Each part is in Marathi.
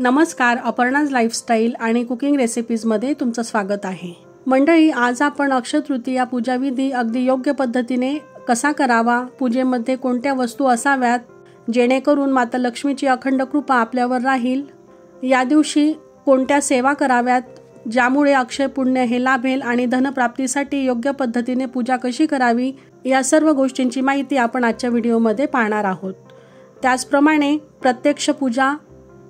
नमस्कार, अपर्णाज लाईफस्टाईल आणि कुकिंग रेसिपीजमध्ये तुमचं स्वागत आहे। मंडळी, आज आपण अक्षय तृतीया पूजाविधी अगदी योग्य पद्धतीने कसा करावा, पूजेमध्ये कोणत्या वस्तू असाव्यात जेणेकरून माता लक्ष्मीची अखंड कृपा आपल्यावर राहील, या दिवशी कोणत्या सेवा कराव्यात ज्यामुळे अक्षय पुण्य हे लाभेल आणि धनप्राप्तीसाठी योग्य पद्धतीने पूजा कशी करावी, या सर्व गोष्टींची माहिती आपण आजच्या व्हिडिओमध्ये पाहणार आहोत। त्याचप्रमाणे प्रत्यक्ष पूजा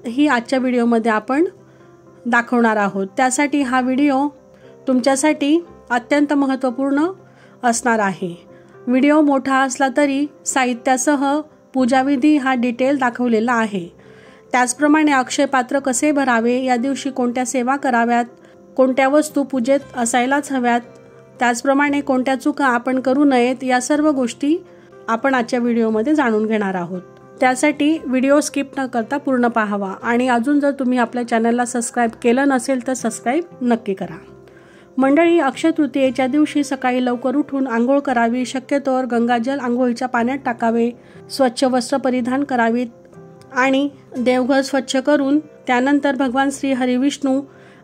ही आजच्या व्हिडिओमध्ये आपण दाखवणार आहोत। त्यासाठी हा व्हिडिओ तुमच्यासाठी अत्यंत महत्त्वपूर्ण असणार आहे। व्हिडिओ मोठा असला तरी साहित्यासह पूजाविधी हा डिटेल दाखवलेला आहे। त्याचप्रमाणे अक्षय पात्र कसे भरावे, या दिवशी कोणत्या सेवा कराव्यात, कोणत्या वस्तू पूजेत असायलाच हव्यात, त्याचप्रमाणे कोणत्या चुका आपण करू नयेत, या सर्व गोष्टी आपण आजच्या व्हिडिओमध्ये जाणून घेणार आहोत। त्यासाठी व्हिडिओ स्किप न करता पूर्ण पाहावा आणि अजून जर तुम्ही आपल्या चॅनलला सबस्क्राइब केलं नसेल तर सबस्क्राइब नक्की करा। मंडळी, अक्षय तृतीयेच्या दिवशी सकाळी लवकर उठून आंघोळ करावी, शक्यतोवर गंगाजल आंघोळीच्या पाण्यात टाकावे, स्वच्छ वस्त्र परिधान करावीत आणि देवघर स्वच्छ करून त्यानंतर भगवान श्री हरी विष्णू,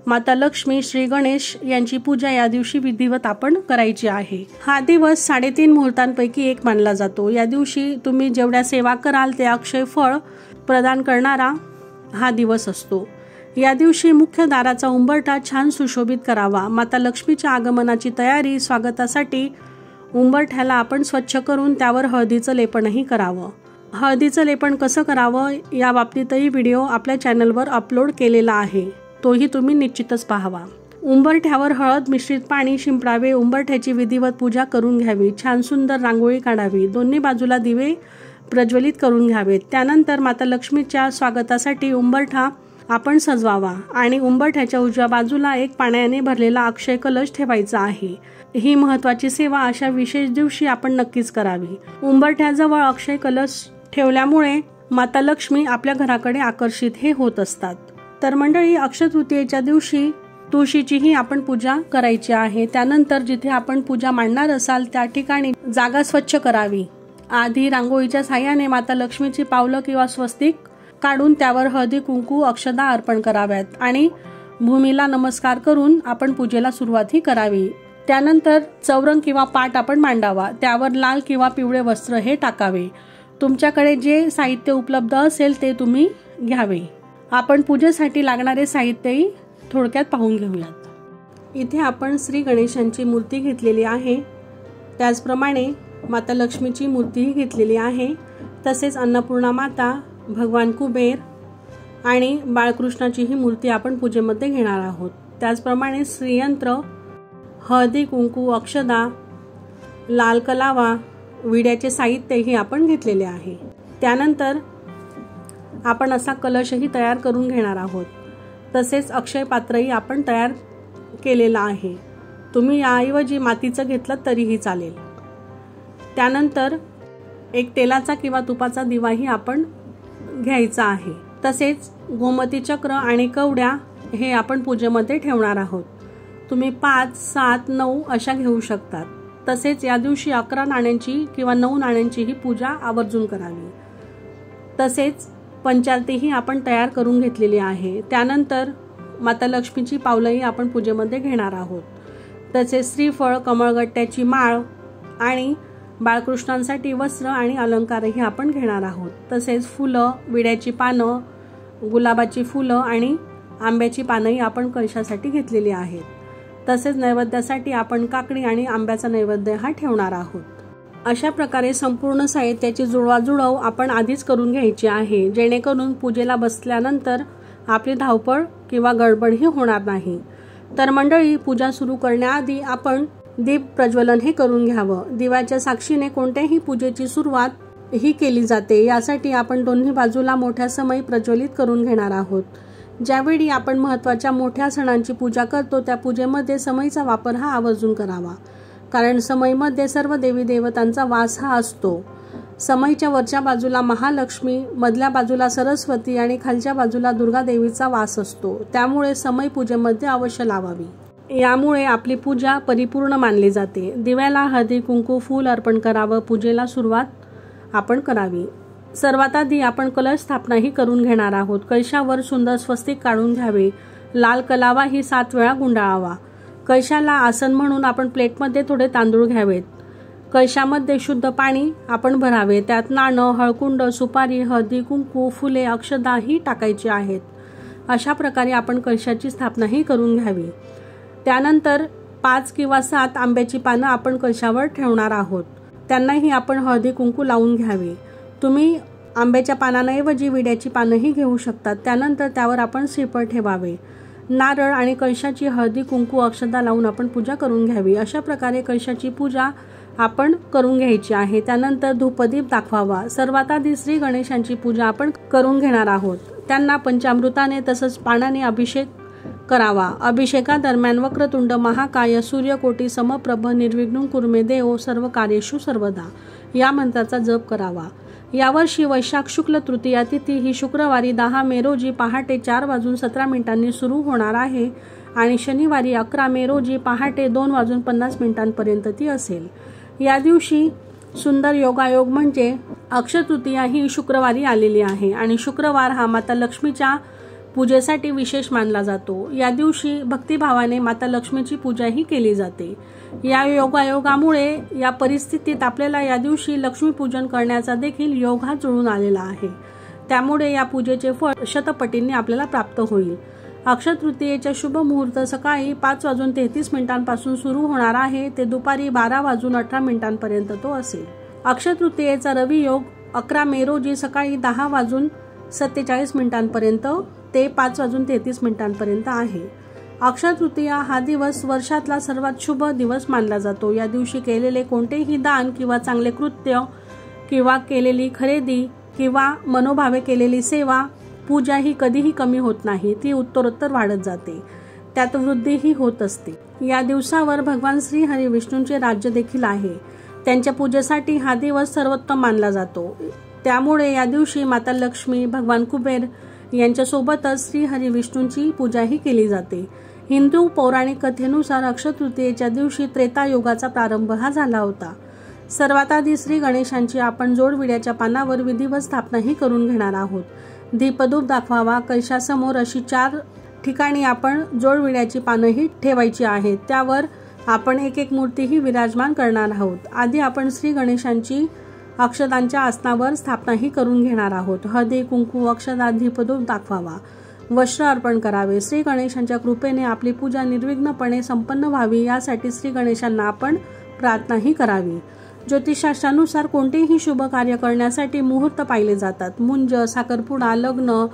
माता लक्ष्मी, श्री गणेश यांची पूजा या दिवशी विधिवत आपण करायची आहे। हा दिवस 3.5 मुहूर्तांपैकी एक मानला जातो। या दिवशी तुम्ही जेवढ्या सेवा कराल ते अक्षय फळ प्रदान करणारा हा दिवस असतो। या दिवशी मुख्य दाराचा उंबरठा छान सुशोभित करावा। माता लक्ष्मीच्या आगमनाची तयारी स्वागतासाठी उंबरठ्याला आपण स्वच्छ करून त्यावर हळदीचं लेपनही करावं। हळदीचं लेपन कसं करावं या बाबतीतही व्हिडिओ आपल्या चॅनलवर अपलोड केलेला आहे, तोही तुम्ही निश्चितच पाहावा। उंबरठ्यावर हळद मिश्रित पाणी शिंपडावे, उंबरठ्याची विधिवत पूजा करून घ्यावी, छान सुंदर रांगोळी काढावी, दोन्ही बाजूला दिवे प्रज्वलित करून घ्यावेत। त्यानंतर माता लक्ष्मीच्या स्वागतासाठी उंबरठा आपण सजवावा आणि उंबरठ्याच्या उजव्या बाजूला एक पाण्याने भरलेला अक्षय कलश ठेवायचा आहे। ही महत्त्वाची सेवा अशा विशेष दिवशी आपण नक्कीच करावी। उंबरठ्याजवळ अक्षय कलश ठेवल्यामुळे माता लक्ष्मी आपल्या घराकडे आकर्षित हे होत असतात। तर मंडळी, अक्षय तृतीयेच्या दिवशी तुळशीचीही आपण पूजा करायची आहे। त्यानंतर जिथे आपण पूजा मांडणार असाल त्या ठिकाणी जागा स्वच्छ करावी। आधी रांगोळीच्या साह्याने माता लक्ष्मीची पावलं किंवा स्वस्तिक काढून त्यावर हळदी कुंकू अक्षदा अर्पण कराव्यात आणि भूमीला नमस्कार करून आपण पूजेला सुरुवातही करावी। त्यानंतर चौरंग किंवा पाट आपण मांडावा, त्यावर लाल किंवा पिवळे वस्त्र हे टाकावे। तुमच्याकडे जे साहित्य उपलब्ध असेल ते तुम्ही घ्यावे। आपण पूजेसाठी लागणारे साहित्यही थोडक्यात पाहून घेऊयात। इथे आपण श्री गणेशांची मूर्ती घेतलेली आहे, त्याचप्रमाणे माता लक्ष्मीची मूर्तीही घेतलेली आहे, तसेच अन्नपूर्णा माता, भगवान कुबेर आणि बाळकृष्णाचीही मूर्ती आपण पूजेमध्ये घेणार आहोत। त्याचप्रमाणे श्रीयंत्र, हळदी कुंकू, अक्षदा, लाल कलावा, विड्याचे साहित्यही आपण घेतलेले आहे। त्यानंतर आपण असा कलशही तयार करून घेणार आहोत, तसेच अक्षय पात्रही आपण तयार केलेला आहे। तुम्ही याऐवजी मातीचं घेतलं तरीही चालेल। त्यानंतर एक तेलाचा किंवा तुपाचा दिवाही आपण घ्यायचा आहे, तसेच गोमती चक्र आणि कवड्या हे आपण पूजेमध्ये ठेवणार आहोत। तुम्ही 5, 7, 9 अशा घेऊ शकतात। तसेच या दिवशी 11 नाण्यांची किंवा 9 नाण्यांची ही पूजा आवर्जून करावी। तसेच पंचारतीही आपण तयार करून घेतलेली आहे। त्यानंतर माता लक्ष्मीची पावलंही आपण पूजेमध्ये घेणार आहोत, तसेच श्रीफळ, कमळगट्ट्याची माळ आणि बाळकृष्णांसाठी वस्त्र आणि अलंकारही आपण घेणार आहोत। तसेच फुलं, विड्याची पानं, गुलाबाची फुलं आणि आंब्याची पानंही आपण कलशासाठी घेतलेली आहेत। तसेच नैवेद्यासाठी आपण काकडी आणि आंब्याचा नैवेद्य हा ठेवणार आहोत। अशा प्रकारे संपूर्ण साहित्याची जुळवाजुळव आपण आधीच करून घ्यायची आहे, जेणेकरून पूजेला बसल्यानंतर आपली धावपळ किंवा गडबडही होणार नाही। तर मंडळी, पूजा सुरू करण्याआधी आपण दीप प्रज्वलन हे करून घ्यावं। दिव्याच्या साक्षीने कोणत्याही पूजेची सुरुवात ही केली जाते। यासाठी आपण दोन्ही बाजूला मोठ्या समई प्रज्वलित करून घेणार आहोत। ज्यावेळी आपण महत्त्वाच्या मोठ्या सणांची पूजा करतो त्या पूजेमध्ये समईचा वापर हा आवर्जून करावा, कारण समईमध्ये सर्व देवी देवतांचा वास हा असतो। समईच्या वरच्या बाजूला महालक्ष्मी, मधल्या बाजूला सरस्वती आणि खालच्या बाजूला दुर्गा देवीचा वास असतो। त्यामुळे समई पूजेमध्ये अवश्य लावावी, यामुळे आपली पूजा परिपूर्ण मानली जाते। दिव्याला हळदी कुंकू फूल अर्पण करावं, पूजेला सुरुवात आपण करावी। सर्वात आधी आपण कलश स्थापनाही करून घेणार आहोत। कलशावर सुंदर स्वस्तिक काढून घ्यावे। लाल कलावाही 7 वेळा गुंडाळावा। कलशाला आसन म्हणून आपण प्लेटमध्ये थोडे तांदूळ घ्यावेत। कलशामध्ये शुद्ध पाणी आपण भरावे। त्यात नाणं, हळकुंड, सुपारी, हळदी, कुंकू, फुले, अक्षताही टाकायची आहेत। अशा प्रकारे आपण कलशाची स्थापनाही करून घ्यावी। त्यानंतर 5 किंवा 7 आंब्याची पानं आपण कलशावर ठेवणार आहोत। त्यांनाही आपण हळदी कुंकू लावून घ्यावे। तुम्ही आंब्याच्या पानांऐवजी विड्याची पानंही घेऊ शकतात। त्यानंतर त्यावर आपण श्रीफळ ठेवावे। नारळ आणि कलशाची हळदी कुंकू अक्षता लावून आपण पूजा करून घ्यावी। अशा प्रकारे कलशाची पूजा आपण करून घ्यायची आहे। त्यानंतर धूपदीप दाखवावा। सर्वात आधी श्री गणेशांची पूजा आपण करून घेणार आहोत। त्यांना पंचामृताने तसंच पाण्याने अभिषेक करावा। अभिषेकादरम्यान वक्रतुंड महाकाय सूर्यकोटी समप्रभ निर्विघ्नं कुरु मे देव सर्व कार्येषु सर्वदा या मंत्राचा जप करावा। यावर्षी वैशाख शुक्ल तृतीया तिथी ही शुक्रवारी 10 मे रोजी पहाटे 4:17 सुरू होणार आहे आणि शनिवारी 11 मे रोजी पहाटे 2:50 ती असेल। या दिवशी सुंदर योगायोग म्हणजे अक्षय तृतीया ही शुक्रवारी आलेली आहे आणि शुक्रवार हा माता लक्ष्मीच्या पूजेसाठी विशेष मानला जातो। या दिवशी भक्तिभावाने माता लक्ष्मीची पूजाही केली जाते। या योगायोगामुळे या परिस्थितीत आपल्याला या दिवशी लक्ष्मीपूजन करण्याचा देखील योग हा जुळून आलेला आहे। त्यामुळे या पूजेचे फळ शतपटींनी आपल्याला प्राप्त होईल। अक्षय तृतीयेचा शुभ मुहूर्त सकाळी 5:33 पासून सुरू होणार आहे ते दुपारी 12:18 तो असेल। अक्षय तृतीयेचा रवी योग 11 मे रोजी सकाळी 10:47 ते 5:33 आहे। अक्षय तृतीया हा दिवस वर्षातला सर्वात शुभ दिवस मानला जातो। या दिवशी केलेले कोणतेही दान किंवा चांगले कृत्य किंवा केलेली खरेदी किंवा मनोभावे केलेली सेवा पूजा ही कधीही कमी होत नाही, ती उत्तरोत्तर वाढत जाते, त्यात वृद्धीही होत असते। या दिवसावर भगवान श्री हरी विष्णूंचे राज्य देखील आहे। त्यांच्या पूजेसाठी हा दिवस सर्वोत्तम मानला जातो। त्यामुळे या दिवशी माता लक्ष्मी, भगवान कुबेर यांच्यासोबतच श्री हरी विष्णूंची पूजाही केली जाते। हिंदू पौराणिक कथेनुसार अक्षय तृतीयेच्या दिवशी त्रेतायुगाचा प्रारंभ हा झाला होता। सर्वात आधी श्री गणेशांची आपण जोडविड्याच्या पानावर विधिवत स्थापनाही करून घेणार आहोत। दीपधूप दाखवावा। कलशासमोर अशी 4 ठिकाणी आपण जोडविड्याची पानंही ठेवायची आहेत। त्यावर आपण एक मूर्तीही विराजमान करणार आहोत। आधी आपण श्री गणेशांची अक्षतांच्या आसनावर स्थापनाही करून घेणार आहोत। हळदी कुंकू अक्षता दीपधूप दाखवावा। वस्त्र अर्पण करावे। श्री गणेशांच्या कृपेने आपली पूजा निर्विघ्नपणे संपन्न व्हावी यासाठी श्री गणेशांना आपण प्रार्थनाही करावी। ज्योतिषशास्त्रानुसार कोणतेही शुभ कार्य करण्यासाठी मुहूर्त पाहिले जातात। मुंज, साखरपुडा, लग्न,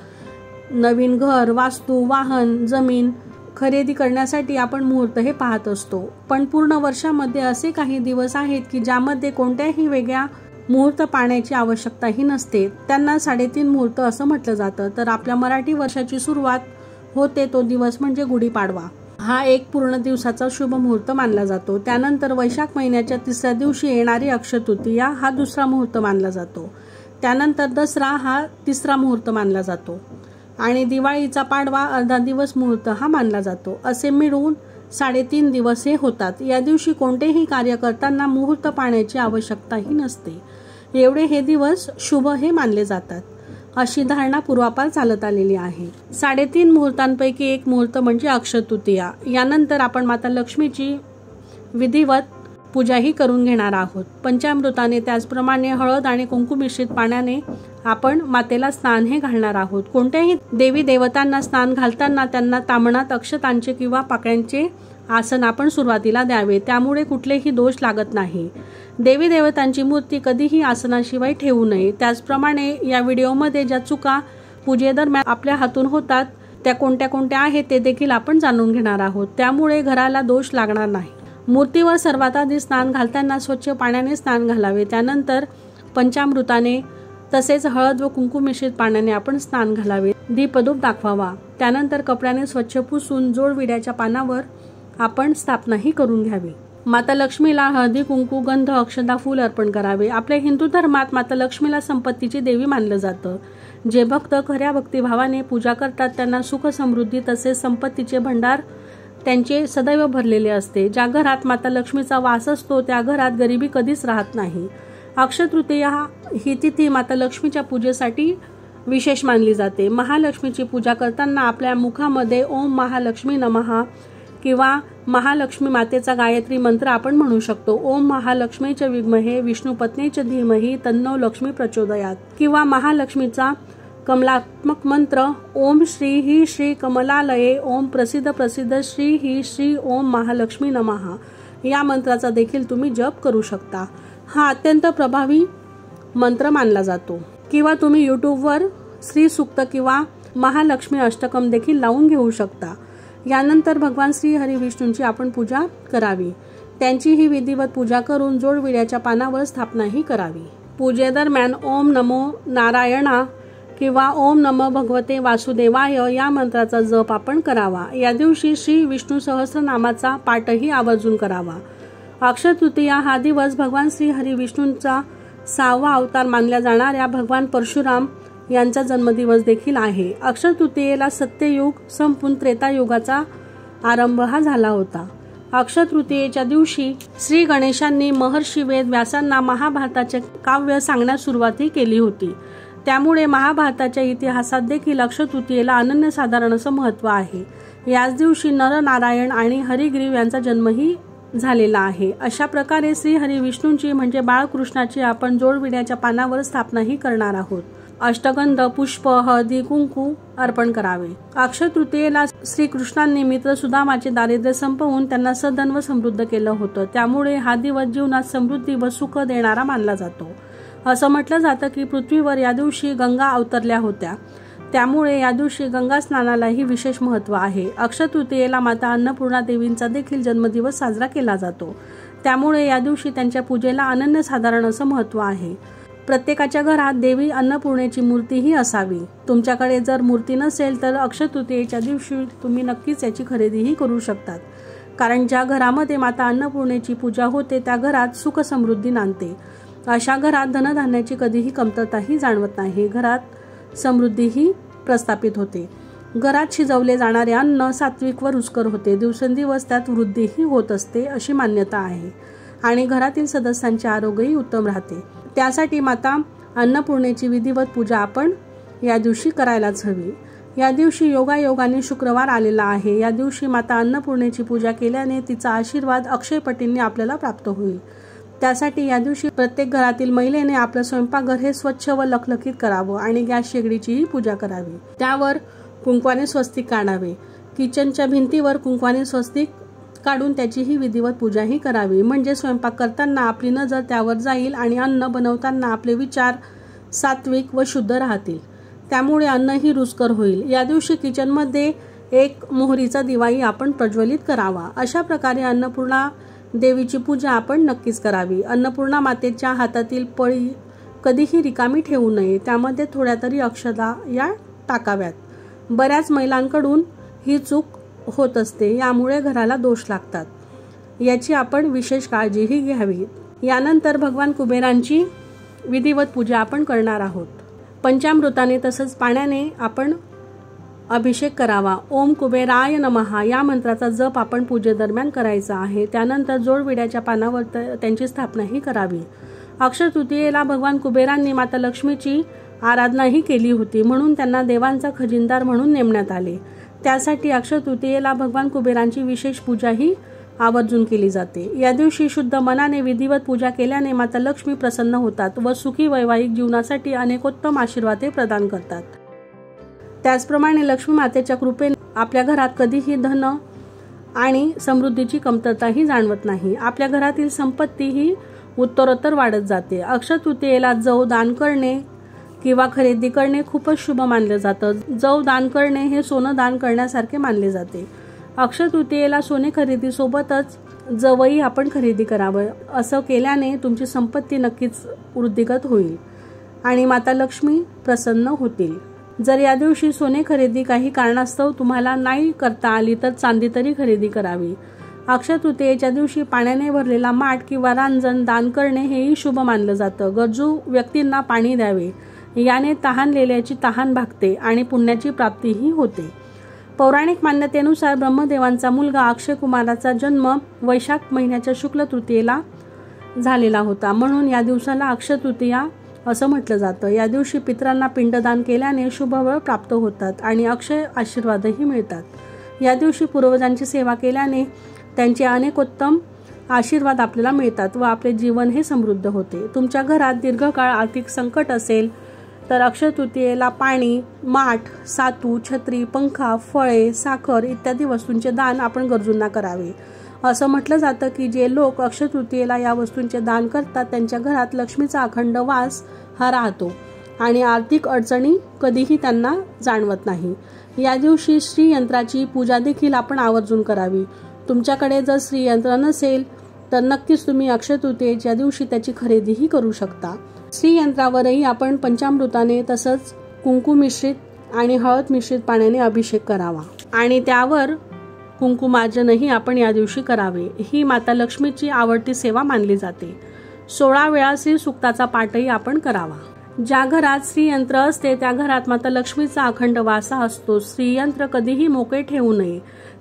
नवीन घर, वास्तू, वाहन, जमीन खरेदी करण्यासाठी आपण मुहूर्त हे पाहत असतो। पण पूर्ण वर्षामध्ये असे काही दिवस आहेत की ज्यामध्ये कोणत्याही वेगळ्या मुहूर्त पाहण्याची आवश्यकताही नसते। त्यांना 3.5 मुहूर्त असं म्हटलं जातं। तर आपल्या मराठी वर्षाची सुरुवात होते तो दिवस म्हणजे गुढीपाडवा। हा एक पूर्ण दिवसाचा शुभ मुहूर्त मानला जातो। त्यानंतर वैशाख महिन्याच्या 3ऱ्या दिवशी येणारी अक्षय तृतीया हा 2रा मुहूर्त मानला जातो। त्यानंतर दसरा हा 3रा मुहूर्त मानला जातो आणि दिवाळीचा पाडवा अर्धा दिवस मुहूर्त हा मानला जातो। असे मिळून 3.5 दिवस हे होतात। या दिवशी कोणतेही कार्य करताना मुहूर्त पाहण्याची आवश्यकताही नसते, एवढे हे दिवस शुभ हे मानले जातात, अशी धारणा पूर्वापार चालत आलेली आहे। 3.5 मुहूर्तांपैकी एक मुहूर्त म्हणजे अक्षय तृतीया। यानंतर आपण माता लक्ष्मीची विधिवत पूजाही करून घेणार आहोत। पंचामृताने त्याचप्रमाणे हळद आणि कुंकू मिश्रित पाण्याने आपण मातेला स्नान हे घालणार आहोत। कोणत्याही देवी देवतांना स्नान घालताना त्यांना ताम्हणात अक्षतांचे किंवा पाकळ्यांचे आसन आपण सुरुवातीला द्यावे, त्यामुळे कुठलेही दोष लागत नाही। देवी देवतांची मूर्ती कधीही आसनाशिवाय ठेवू नये। त्याचप्रमाणे या व्हिडिओमध्ये ज्या चुका पूजेदरम्यान आपल्या हातून होतात त्या कोणत्या कोणत्या आहेत ते देखील आपण जाणून घेणार आहोत, त्यामुळे घराला दोष लागणार नाही। मूर्तीवर सर्वात आधी स्नान घालताना स्वच्छ पाण्याने स्नान घालावे। त्यानंतर पंचामृताने तसेच हळद व कुंकू मिश्रित पाण्याने आपण स्नान घालावे। दीपधूप दाखवावा। त्यानंतर कपड्याने स्वच्छ पुसून जोडविड्याच्या पानावर आपण स्थापनाही करून घ्यावी। माता लक्ष्मीला हळदी कुंकू गंध अक्षता फूल अर्पण करावे। आपल्या हिंदू धर्मात माता लक्ष्मीला संपत्तीची देवी मानलं जातं। जे भक्त खऱ्या भक्तिभावाने पूजा करतात त्यांना सुख समृद्धी तसेच संपत्तीचे भंडार त्यांचे सदैव भरलेले असते। ज्या घरात माता लक्ष्मीचा वास असतो त्या घरात गरिबी कधीच राहत नाही। अक्षय तृतीया ही तिथी माता लक्ष्मीच्या पूजेसाठी विशेष मानली जाते. महालक्ष्मीची पूजा करताना आपल्या मुखामध्ये ओम महालक्ष्मी नमः किंवा महालक्ष्मी मातेचा गायत्री मंत्र आपण म्हणू शकतो. ओम महालक्ष्मीच्या विद्महे विष्णुपत्नीच्या धीमहि तन्नो लक्ष्मी प्रचोदयात किंवा महालक्ष्मीचा कमलात्मक मंत्र ओम श्री ही श्री कमलालये ओम प्रसिद्ध प्रसिद्ध श्री ही श्री ओम महालक्ष्मी नमः या मंत्राचा देखील तुम्ही जप करू शकता. हा अत्यंत प्रभावी मंत्र मानला जातो. किंवा तुम्ही यूट्यूबवर श्री सूक्त किंवा महालक्ष्मी अष्टकम देखील लावून घेऊ शकता. यानंतर भगवान श्री हरी विष्णूंची आपण पूजा करावी. त्यांची ही विधिवत पूजा करून जोडविड्याच्या पानावर स्थापनाही करावी. पूजेदरम्यान ओम नमो नारायणा किंवा ओम नमो भगवते वासुदेवाय या मंत्राचा जप आपण करावा. या दिवशी श्री विष्णू सहस्रनामाचा पाठही आवर्जून करावा. अक्षय तृतीया हा दिवस भगवान श्री हरी विष्णूंचा 6वा अवतार मानल्या जाणाऱ्या भगवान परशुराम यांचा जन्मदिवस देखील आहे. अक्षय तृतीयेला सत्ययुग संपून त्रेतायुगाचा आरंभ हा झाला होता. अक्षय तृतीयेच्या दिवशी श्री गणेशांनी महर्षी वेद व्यासांना महाभारताचे काव्य सांगण्यास सुरुवातही केली होती. त्यामुळे महाभारताच्या इतिहासात देखील अक्षय तृतीयेला अनन्यसाधारण असं महत्त्व आहे. याच दिवशी नरनारायण आणि हरिग्रीव यांचा जन्मही झालेला आहे. अशा प्रकारे श्री हरी विष्णूंची म्हणजे बाळकृष्णाची आपण जोडविड्याच्या पानावर स्थापनाही करणार आहोत. अष्टगंध पुष्प हळदी कुंकू अर्पण करावे. अक्षय तृतीयेला श्रीकृष्णांनी मित्र सुदामाचे दारिद्र्य संपवून त्यांना सधन व समृद्ध केलं होतं. त्यामुळे हा दिवस जीवनात समृद्धी व सुख देणारा मानला जातो. असं म्हटलं जातं की पृथ्वीवर या दिवशी गंगा अवतरल्या होत्या. त्यामुळे या दिवशी गंगा स्नानालाही विशेष महत्त्व आहे. अक्षय तृतीयेला माता अन्नपूर्णा देवींचा देखील जन्मदिवस साजरा केला जातो. त्यामुळे या दिवशी त्यांच्या पूजेला अनन्यसाधारण असं महत्त्व आहे. प्रत्येकाच्या घरात देवी अन्नपूर्णेची मूर्तीही असावी. तुमच्याकडे जर मूर्ती नसेल तर अक्षय तृतीयेच्या दिवशी तुम्ही नक्कीच याची खरेदीही करू शकतात. कारण ज्या घरामध्ये माता अन्नपूर्णेची पूजा होते त्या घरात सुख समृद्धी नांदते. अशा घरात धनधान्याची कधीही कमतरताही जाणवत नाही. घरात समृद्धीही प्रस्थापित होते. घरात शिजवले जाणारे अन्न सात्विक व रुचकर होते. दिवसेंदिवस त्यात वृद्धीही होत असते अशी मान्यता आहे. आणि घरातील सदस्यांचे आरोग्यही उत्तम राहते. त्यासाठी माता अन्नपूर्णेची विधिवत पूजा आपण या दिवशी करायलाच हवी. या दिवशी योगायोगाने शुक्रवार आलेला आहे. या दिवशी माता अन्नपूर्णेची पूजा केल्याने तिचा आशीर्वाद अक्षयपटींनी आपल्याला प्राप्त होईल. त्यासाठी या दिवशी प्रत्येक घरातील महिलेने आपलं स्वयंपाकघर हे स्वच्छ व लखलखीत करावं आणि गॅस शेगडीचीही पूजा करावी. त्यावर कुंकवाने स्वस्तिक काढावे. किचनच्या भिंतीवर कुंकवाने स्वस्तिक काढून त्याचीही विधिवत पूजाही करावी. म्हणजे स्वयंपाक करताना आपली नजर त्यावर जाईल आणि अन्न बनवताना आपले विचार सात्विक व शुद्ध राहतील. त्यामुळे अन्नही रुचकर होईल. या दिवशी किचनमध्ये एक मोहरीचा दिवाही आपण प्रज्वलित करावा. अशा प्रकारे अन्नपूर्णा देवीची पूजा आपण नक्कीच करावी. अन्नपूर्णा मातेच्या हातातील पळी कधीही रिकामी ठेवू नये. त्यामध्ये थोड्या तरी अक्षता या टाकाव्यात. बऱ्याच महिलांकडून ही चूक होत असते. यामुळे घराला दोष लागतात. याची आपण विशेष काळजीही घ्यावी. यानंतर भगवान कुबेरांची विधिवत पूजा आपण करणार आहोत. पंचामृताने तसंच पाण्याने आपण अभिषेक करावा. ओम कुबेराय नमः या मंत्राचा जप आपण पूजेदरम्यान करायचा आहे. त्यानंतर जोडविड्याच्या पानावर त्यांची स्थापनाही करावी. अक्षय तृतीयेला भगवान कुबेरांनी माता लक्ष्मीची आराधनाही केली होती. म्हणून त्यांना देवांचा खजिनदार म्हणून नेमण्यात आले. त्यासाठी अक्षय तृतीयेला भगवान कुबेरांची विशेष पूजाही आवर्जून केली जाते. या दिवशी शुद्ध मनाने विधिवत पूजा केल्याने माता लक्ष्मी प्रसन्न होतात व सुखी वैवाहिक जीवनासाठी अनेकोत्तम आशीर्वाद ते प्रदान करतात. त्याचप्रमाणे लक्ष्मी मातेच्या कृपेने आपल्या घरात कधीही धन आणि समृद्धीची कमतरताही जाणवत नाही. आपल्या घरातील संपत्ती ही उत्तरोत्तर वाढत जाते. अक्षय तृतीयेला जव दान करणे किंवा खरेदी करणे खूपच शुभ मानले जातं. जव दान करणे हे सोनं दान करण्यासारखे मानले जाते. अक्षय तृतीयेला सोने खरेदीसोबतच जवही आपण खरेदी करावं. असं केल्याने तुमची संपत्ती नक्कीच वृद्धिगत होईल आणि माता लक्ष्मी प्रसन्न होतील. जर या दिवशी सोने खरेदी काही कारणास्तव तुम्हाला नाही करता आली तर चांदी तरी खरेदी करावी. अक्षय तृतीयेच्या दिवशी पाण्याने भरलेला माठ किंवा रांजण दान करणे हेही शुभ मानलं जातं. गरजू व्यक्तींना पाणी द्यावे. याने तहानलेल्याची तहान भागते आणि पुण्याची प्राप्तीही होते. पौराणिक मान्यतेनुसार ब्रह्मदेवांचा मुलगा अक्षय कुमाराचा जन्म वैशाख महिन्याच्या शुक्ल तृतीयेला झालेला होता, म्हणून या दिवसाला अक्षय तृतीया असं म्हटलं जातं. या दिवशी पितरांना पिंडदान केल्याने शुभफळ प्राप्त होतात आणि अक्षय आशीर्वादही मिळतात. या दिवशी पूर्वजांची सेवा केल्याने त्यांचे अनेकोत्तम आशीर्वाद आपल्याला मिळतात व आपले जीवन हे समृद्ध होते. तुमच्या घरात दीर्घकाळ आर्थिक संकट असेल तर अक्षय तृतीयेला पाणी, माठ, सातू, छत्री, पंखा, फळे, साखर इत्यादी वस्तूंचे दान आपण गरजूंना करावे. असं म्हटलं जातं की जे लोक अक्षय तृतीयेला या वस्तूंचे दान करतात त्यांच्या घरात लक्ष्मीचा अखंड वास हा राहतो आणि आर्थिक अडचणी कधीही त्यांना जाणवत नाही. या दिवशी श्रीयंत्राची पूजा देखील आपण आवर्जून करावी. तुमच्याकडे जर श्रीयंत्र नसेल तर नक्कीच तुम्ही अक्षय तृतीयेच्या दिवशी त्याची खरेदीही करू शकता. श्रीयंत्रावरही आपण पंचामृताने तसंच कुंकू मिश्रित आणि हळद मिश्रित पाण्याने अभिषेक करावा आणि त्यावर कुंकुमार्जनही आपण या दिवशी करावे. ही माता लक्ष्मीची आवडती सेवा मानली जाते. 16 वेळा श्री सूक्ताचा पाठही आपण करावा. ज्या घरात श्रीयंत्र असते त्या घरात माता लक्ष्मीचा अखंड वास असतो. श्रीयंत्र कधीही मोकळे ठेवू नये.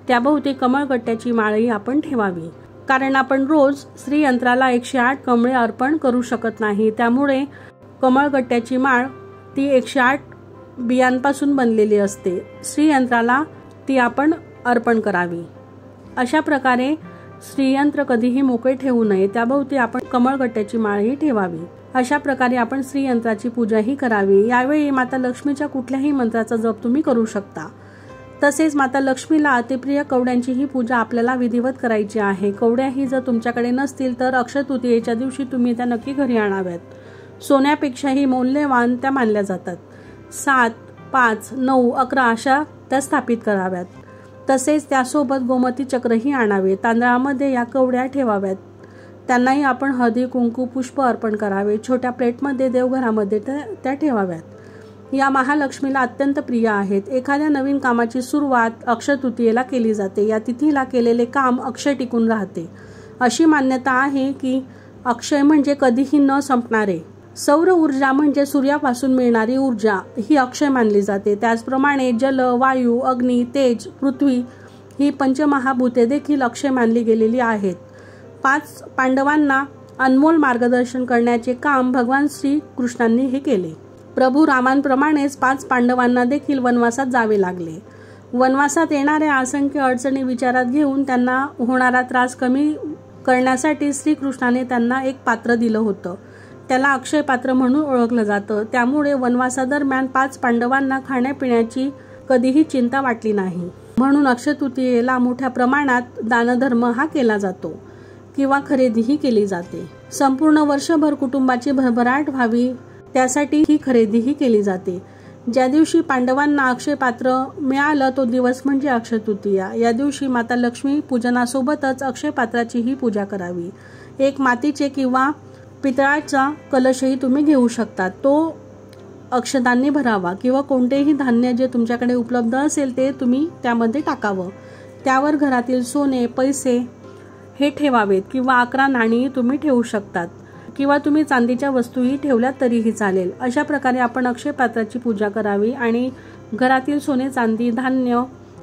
त्याभोवती कमळगट्ट्याची माळही आपण ठेवावी, कारण आपण रोज श्रीयंत्राला 108 कमळे अर्पण करू शकत नाही. त्यामुळे कमळगट्ट्याची माळ ती 108 बियांपासून बनलेली असते. श्रीयंत्राला ती आपण अर्पण करावी. अशा प्रकारे श्रीयंत्र कधीही मोकळे ठेवू नये. त्याभोवती आपण कमळगट्ट्याची माळही ठेवावी. अशा प्रकारे आपण श्रीयंत्राची पूजाही करावी. यावेळी माता लक्ष्मीच्या कुठल्याही मंत्राचा जप तुम्ही करू शकता. तसेच माता लक्ष्मीला अतिप्रिय कवड्यांचीही पूजा आपल्याला विधिवत करायची आहे. कवड्याही जर तुमच्याकडे नसतील तर अक्षय तृतीयेच्या दिवशी तुम्ही त्या नक्की घरी आणाव्यात. सोन्यापेक्षाही मौल्यवान त्या मानल्या जातात. 7, 5, 9, 11 अशा त्या स्थापित कराव्यात. तसेच त्यासोबत गोमती चक्रही आणावे. तांदळामध्ये या कवड्या ठेवाव्यात. त्यांनाही आपण हळदी, कुंकू, पुष्प अर्पण करावे. छोट्या प्लेटमध्ये देवघरामध्ये त्या ठेवाव्यात. या महालक्ष्मीला अत्यंत प्रिय आहेत. एखाद्या नवीन कामाची सुरुवात अक्षय तृतीयेला केली जाते. या तिथीला केलेले काम अक्षय टिकून राहते. अशी मान्यता आहे की अक्षय म्हणजे कधीही न संपणारे. सौर ऊर्जा म्हणजे सूर्यापासून मिळणारी ऊर्जा ही अक्षय मानली जाते. त्याचप्रमाणे जल, वायू, अग्नी, तेज, पृथ्वी ही पंचमहाभूते देखील अक्षय मानली गेलेली आहेत. 5 पांडवांना अनमोल मार्गदर्शन करण्याचे काम भगवान श्रीकृष्णांनी हे केले. प्रभू रामांप्रमाणेच 5 पांडवांना देखील वनवासात जावे लागले. वनवासात येणाऱ्या असंख्य अडचणी विचारात घेऊन त्यांना होणारा त्रास कमी करण्यासाठी श्रीकृष्णाने त्यांना एक पात्र दिलं होतं. त्याला अक्षय पात्र म्हणून ओळखलं जातं. त्यामुळे वनवासादरम्यान 5 पांडवांना खाण्यापिण्याची कधीही चिंता वाटली नाही. म्हणून अक्षय तृतीयेला मोठ्या प्रमाणात दानधर्म हा केला जातो किंवा खरेदीही केली जाते. संपूर्ण वर्षभर कुटुंबाची भरभराट व्हावी त्यासाठी ही खरेदीही केली जाते. ज्या दिवशी पांडवांना अक्षय पात्र मिळालं तो दिवस म्हणजे अक्षय तृतीया. या दिवशी माता लक्ष्मी पूजनासोबतच अक्षय पात्राचीही पूजा करावी. एक मातीचे किंवा पितळाचा कलशही तुम्ही घेऊ शकता. तो अक्षतांनी भरावा किंवा कोणतेही धान्य जे तुमच्याकडे उपलब्ध असेल ते तुम्ही त्यामध्ये टाकावं. त्यावर घरातील सोने, पैसे हे ठेवावेत किंवा 11 नाणी तुम्ही ठेवू शकतात किंवा तुम्ही चांदीच्या वस्तूही ठेवल्यात तरीही चालेल. अशा प्रकारे आपण अक्षय पात्राची पूजा करावी आणि घरातील सोने, चांदी, धान्य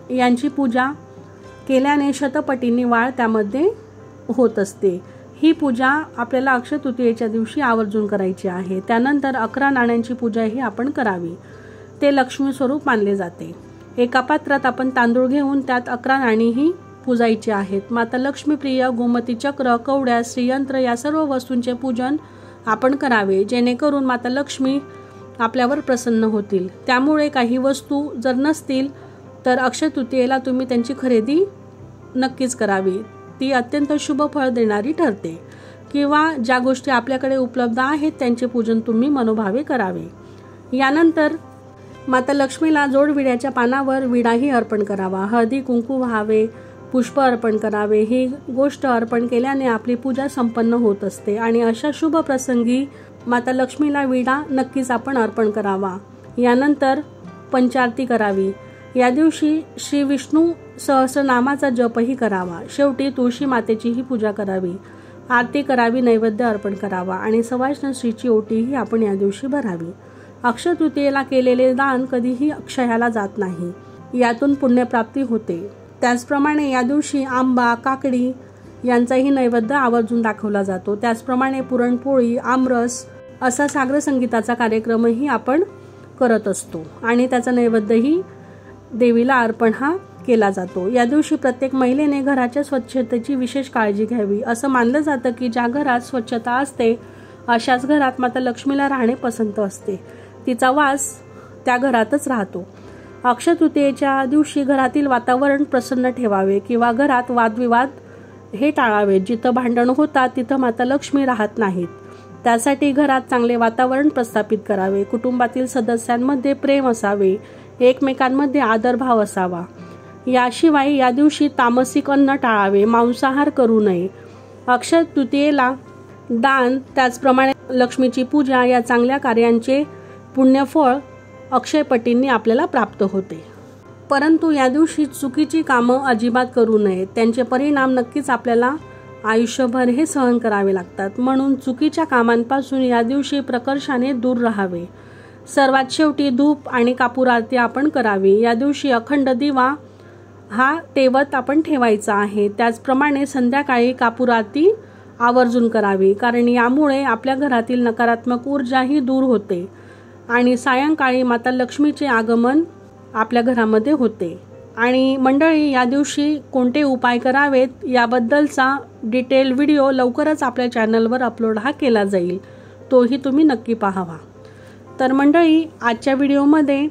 यांची पूजा केल्याने शतपटींनी वाढ त्यामध्ये होत असते. ही पूजा आपल्याला अक्षय तृतीयेच्या दिवशी आवर्जून करायची आहे. त्यानंतर 11 नाण्यांची पूजा ही आपण करावी. ते लक्ष्मी स्वरूप मानले जाते. एका पात्रात आपण तांदूळ घेऊन त्यात 11 नाणीही पूजायची आहेत. माता लक्ष्मी प्रिय गोमती चक्र, कवड्या, श्रीयंत्र या सर्व वस्तूंचे पूजन आपण करावे जेणेकरून माता लक्ष्मी आपल्यावर प्रसन्न होतील. त्यामुळे काही वस्तू जर नसतील तर अक्षय तृतीयेला तुम्ही त्यांची खरेदी नक्कीच करावी. ती अत्यंत शुभ फळ देणारी ठरते. किंवा ज्या गोष्टी आपल्याकडे उपलब्ध आहेत त्यांचे पूजन तुम्ही मनोभावे करावे. यानंतर माता लक्ष्मीला जोडविड्याच्या पानावर विडाही अर्पण करावा. हळदी कुंकू व्हावे, पुष्प अर्पण करावे. ही गोष्ट अर्पण केल्याने आपली पूजा संपन्न होत असते आणि अशा शुभ प्रसंगी माता लक्ष्मीला विडा नक्कीच आपण अर्पण करावा. यानंतर पंचारती करावी. या दिवशी श्री विष्णू सहस्रनामाचा जपही करावा. शेवटी तुळशी मातेचीही पूजा करावी, आरती करावी, नैवेद्य अर्पण करावा आणि सवाष्ण श्रीची ओटीही आपण या दिवशी भरावी. अक्षय तृतीयेला केलेले दान कधीही अक्षयाला जात नाही. यातून पुण्यप्राप्ती होते. त्याचप्रमाणे या दिवशी आंबा, काकडी यांचाही नैवेद्य आवर्जून दाखवला जातो। त्याचप्रमाणे पुरणपोळी, आमरस असा सागर संगीताचा कार्यक्रमही आपण करत असतो आणि त्याचा नैवेद्यही देवीला अर्पण हा केला जातो। या दिवशी प्रत्येक महिलेने घराच्या स्वच्छतेची विशेष काळजी घ्यावी। असं मानलं जातं की ज्या घरात स्वच्छता असते अशाच घरात माता लक्ष्मीला राहणे पसंत असते, तिचा वास त्या घरातच राहतो। अक्षय तृतीयेच्या दिवशी घरातील वातावरण प्रसन्न ठेवावे किंवा घरात वादविवाद हे टाळावे। जिथं भांडण होतात तिथं माता लक्ष्मी राहत नाहीत, त्यासाठी घरात चांगले वातावरण प्रस्थापित करावे। कुटुंबातील सदस्यांमध्ये प्रेम असावे, एकमेकांमध्ये आदरभाव असावा। याशिवाय या दिवशी तामसिक अन्न टाळावे, मांसाहार करू नये। अक्षय तृतीयेला दान, त्याचप्रमाणे लक्ष्मीची पूजा या चांगल्या कार्यांचे पुण्यफळ अक्षयपटींनी आपल्याला प्राप्त होते। परंतु या दिवशी चुकीची कामं अजिबात करू नये, त्यांचे परिणाम नक्कीच आपल्याला आयुष्यभर हे सहन करावे लागतात। म्हणून चुकीच्या कामांपासून या दिवशी प्रकर्षाने दूर राहावे। सर्वात शेवटी धूप आणि कापूर आरती आपण करावी। या दिवशी अखंड दिवा हा तेवत आपण ठेवायचा आहे। त्याचप्रमाणे संध्याकाळी कापूर आरती आवर्जून करावी, कारण यामुळे आपल्या घरातील नकारात्मक ऊर्जाही दूर होते आणि सायंकाळी माता लक्ष्मीचे आगमन आपल्या घरामध्ये होते। आणि मंडळी, या दिवशी कोणते उपाय करावेत याबद्दलचा डिटेल व्हिडिओ लवकरच आपल्या चॅनलवर अपलोड हा केला जाईल, तोही तुम्ही नक्की पाहावा। तर मंडळी, आजच्या व्हिडिओमध्ये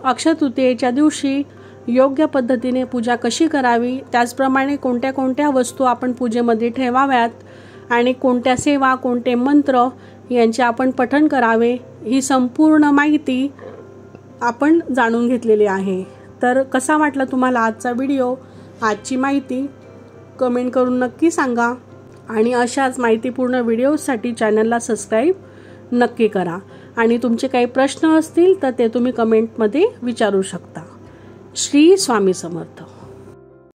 अक्षय तृतीयेच्या दिवशी योग्य पद्धतीने पूजा कशी करावी, त्याचप्रमाणे कोणत्या कोणत्या वस्तू आपण पूजेमध्ये ठेवाव्यात आणि कोणत्या सेवा, कोणते मंत्र यांचे आपण पठण करावे, ही संपूर्ण माहिती आपण जाणून घेतलेली आहे। तर कसा वाटला तुम्हाला आजचा व्हिडिओ, आजची माहिती कमेंट करून नक्की सांगा आणि अशाच माहितीपूर्ण व्हिडिओसाठी चॅनलला सबस्क्राईब नक्की करा। आणि तुमचे काही प्रश्न असतील तर ते तुम्ही कमेंटमध्ये विचारू शकता। श्री स्वामी समर्थ।